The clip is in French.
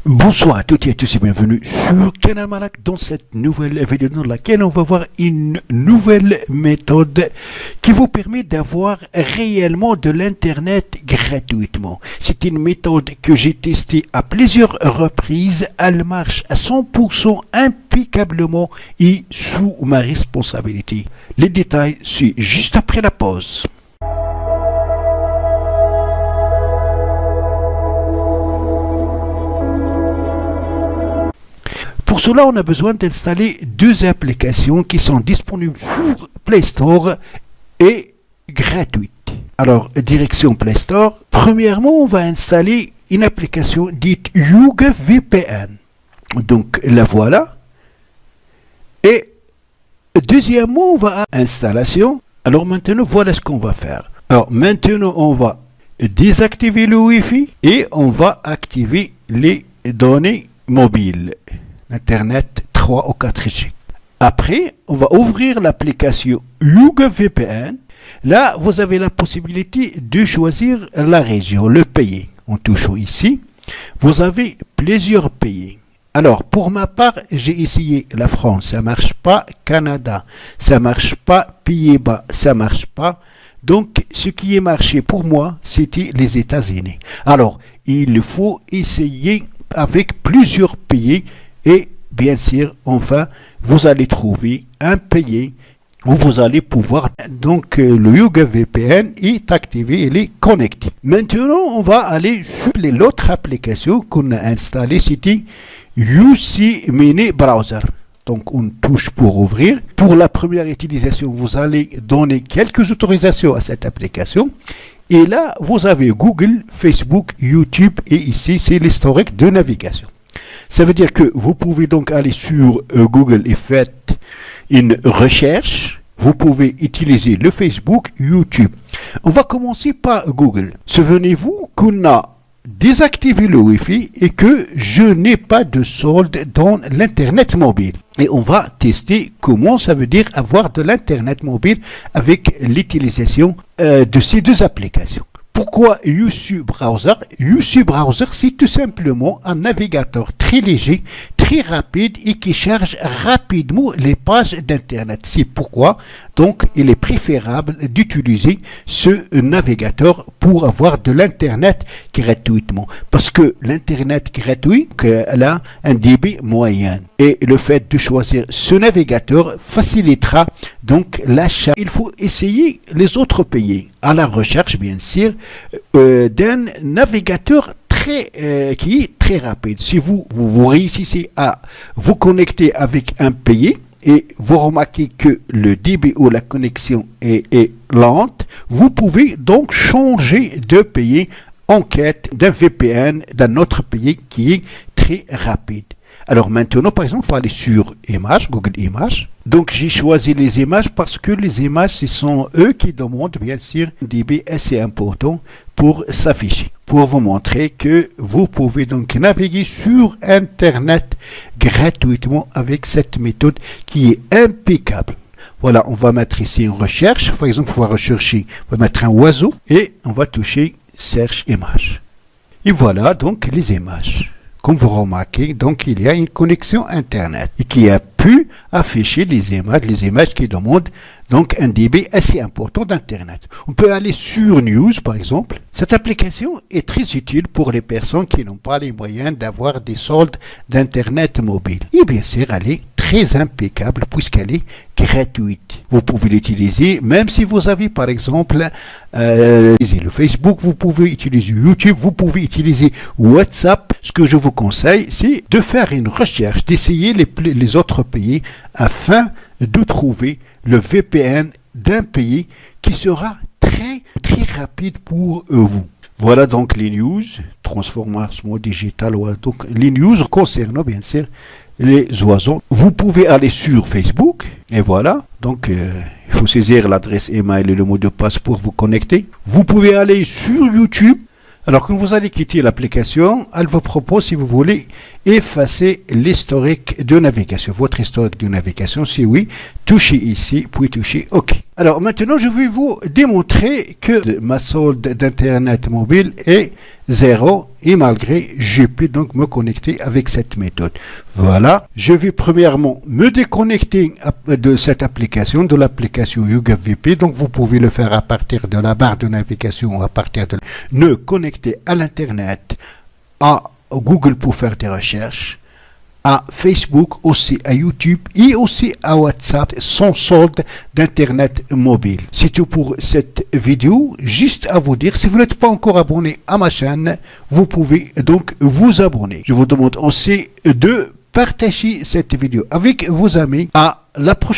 Bonsoir à toutes et à tous et bienvenue sur Canal Malak dans cette nouvelle vidéo dans laquelle on va voir une nouvelle méthode qui vous permet d'avoir réellement de l'internet gratuitement. C'est une méthode que j'ai testée à plusieurs reprises. Elle marche à 100% impeccablement et sous ma responsabilité. Les détails, c'est juste après la pause. Pour cela, on a besoin d'installer deux applications qui sont disponibles sur Play Store et gratuites. Alors, direction Play Store. Premièrement, on va installer une application dite Yuga VPN. Donc, la voilà. Et deuxièmement, on va à installation. Alors maintenant, voilà ce qu'on va faire. Alors maintenant, on va désactiver le Wi-Fi et on va activer les données mobiles. Internet 3 ou 4G. Après, on va ouvrir l'application Yuga VPN. Là, vous avez la possibilité de choisir la région, le pays. En touchant ici, vous avez plusieurs pays. Alors, pour ma part, j'ai essayé la France, ça marche pas. Canada, ça marche pas. Pays-Bas, ça marche pas. Donc, ce qui est marché pour moi, c'était les États-Unis. Alors, il faut essayer avec plusieurs pays. Et bien sûr, enfin, vous allez trouver un pays où vous allez pouvoir, donc le Yuga VPN est activé, il est connecté. Maintenant, on va aller sur l'autre application qu'on a installée, c'était UC Mini Browser. Donc, on touche pour ouvrir. Pour la première utilisation, vous allez donner quelques autorisations à cette application. Et là, vous avez Google, Facebook, YouTube et ici, c'est l'historique de navigation. Ça veut dire que vous pouvez donc aller sur Google et faites une recherche. Vous pouvez utiliser le Facebook, YouTube. On va commencer par Google. Souvenez-vous qu'on a désactivé le Wi-Fi et que je n'ai pas de solde dans l'Internet mobile. Et on va tester comment ça veut dire avoir de l'Internet mobile avec l'utilisation de ces deux applications. Pourquoi UC Browser? UC Browser, c'est tout simplement un navigateur très léger, très rapide et qui charge rapidement les pages d'Internet. C'est pourquoi, donc, il est préférable d'utiliser ce navigateur pour avoir de l'Internet gratuitement. Parce que l'Internet gratuit, elle a un débit moyen. Et le fait de choisir ce navigateur facilitera donc l'achat. Il faut essayer les autres pays à la recherche, bien sûr, d'un navigateur qui est très rapide. Si vous réussissez à vous connecter avec un pays et vous remarquez que le débit ou la connexion est lente, vous pouvez donc changer de pays en quête d'un VPN d'un autre pays qui est très rapide. Alors maintenant, par exemple, il faut aller sur Images, Google Images. Donc j'ai choisi les images parce que les images, ce sont eux qui demandent bien sûr un débit assez important pour s'afficher. Pour vous montrer que vous pouvez donc naviguer sur Internet gratuitement avec cette méthode qui est impeccable. Voilà, on va mettre ici une recherche. Par exemple, on va rechercher, on va mettre un oiseau et on va toucher Cherche images. Et voilà donc les images. Comme vous remarquez, donc il y a une connexion Internet et qui a pu afficher les images qui demandent donc un débit assez important d'Internet. On peut aller sur News par exemple. Cette application est très utile pour les personnes qui n'ont pas les moyens d'avoir des soldes d'Internet mobile. Et bien sûr, elle est très impeccable puisqu'elle est gratuite. Vous pouvez l'utiliser même si vous avez par exemple le Facebook, vous pouvez utiliser YouTube, vous pouvez utiliser WhatsApp. Ce que je vous conseille, c'est de faire une recherche, d'essayer les autres pays afin de trouver le VPN d'un pays qui sera très rapide pour vous. Voilà donc les news, transformation digitale, donc les news concernant bien sûr les oiseaux. Vous pouvez aller sur Facebook et voilà, donc il faut saisir l'adresse email et le mot de passe pour vous connecter. Vous pouvez aller sur YouTube. Alors, quand vous allez quitter l'application, elle vous propose, si vous voulez, effacer l'historique de navigation. Votre historique de navigation, si oui, touchez ici, puis touchez OK. Alors, maintenant, je vais vous démontrer que ma solde d'Internet mobile est 0 et malgré, je peux donc me connecter avec cette méthode. Voilà, je vais premièrement me déconnecter de cette application, de l'application YouGov VP. Donc vous pouvez le faire à partir de la barre de navigation, à partir de me connecter à l'internet, à Google pour faire des recherches, à Facebook, aussi à YouTube et aussi à WhatsApp sans solde d'internet mobile. C'est tout pour cette vidéo. Juste à vous dire, si vous n'êtes pas encore abonné à ma chaîne, vous pouvez donc vous abonner. Je vous demande aussi de partager cette vidéo avec vos amis. À la prochaine.